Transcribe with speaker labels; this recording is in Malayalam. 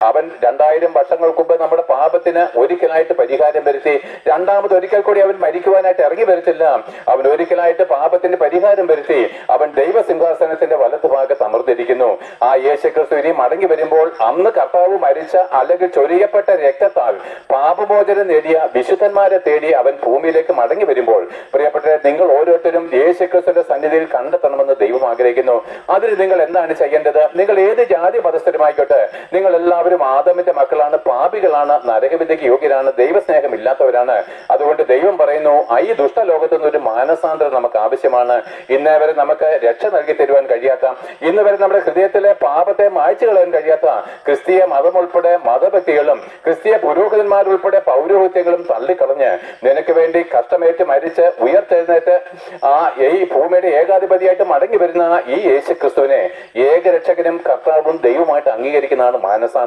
Speaker 1: അവൻ 2000 വർഷങ്ങൾക്ക് മുമ്പ് നമ്മുടെ പാപത്തിന് ഒരിക്കലായിട്ട് പരിഹാരം വരുത്തി. രണ്ടാമത് ഒരിക്കൽ കൂടി അവൻ മരിക്കുവാനായിട്ട് ഇറങ്ങി വരത്തില്ല. അവൻ ഒരിക്കലായിട്ട് പാപത്തിന്റെ പരിഹാരം വരുത്തി. അവൻ ദൈവസിംഹാസനത്തിന്റെ വലതുഭാഗത്ത് അമർന്നിരിക്കുന്നു. ആ യേശുക്രിസ്തു ഇനി മടങ്ങി വരുമ്പോൾ അന്ന് കർത്താവ് മരിച്ച അല്ലെങ്കിൽ ചൊരിയപ്പെട്ട രക്തത്താൽ പാപമോചനം നേടിയ വിശുദ്ധന്മാരെ തേടി അവൻ ഭൂമിയിലേക്ക് മടങ്ങി വരുമ്പോൾ പ്രിയപ്പെട്ടവരെ, നിങ്ങൾ ഓരോരുത്തരും യേശുക്രിസ്തുവിന്റെ സന്നിധിയിൽ കണ്ടെത്തണമെന്ന് ദൈവം ആഗ്രഹിക്കുന്നു. അതിന് നിങ്ങൾ എന്താണ് ചെയ്യേണ്ടത്? നിങ്ങൾ ഏത് ജാതി മതസ്ഥരുമായിക്കോട്ടെ, നിങ്ങൾ എല്ലാവരും ആദമിന്റെ മക്കളാണ്, പാപികളാണ്, നരകവിധിക്ക് യോഗ്യരാണ്, ദൈവസ്നേഹം ഇല്ലാത്തവരാണ്. അതുകൊണ്ട് ദൈവം പറയുന്നു, ഈ ദുഷ്ടലോകത്തു നിന്ന് ഒരു മാനസാന്തരം നമുക്ക് ആവശ്യമാണ്. ഇന്നേ വരെ നമുക്ക് രക്ഷ നൽകി തരുവാൻ കഴിയാത്ത, ഇന്ന് വരെ നമ്മുടെ ഹൃദയത്തിലെ പാപത്തെ മായ്ച്ചു കളയാൻ കഴിയാത്ത ക്രിസ്തീയ മതം ഉൾപ്പെടെ മതഭക്തികളും ക്രിസ്തീയ പുരോഹിതന്മാരുൾപ്പെടെ പൗരോഹിത്യങ്ങളും തള്ളിക്കളഞ്ഞ് നിനക്ക് വേണ്ടി കഷ്ടമേറ്റ് മരിച്ച് ഉയർത്തെഴുന്നേറ്റ് ഈ ഭൂമിയുടെ ഏകാധിപതിയായിട്ട് മടങ്ങി വരുന്ന ഈ യേശു ക്രിസ്തുവിനെ ഏകരക്ഷകനും കർത്താവും ദൈവമായിട്ട് അംഗീകരിക്കുന്നതാണ് മാനസാന്തരം.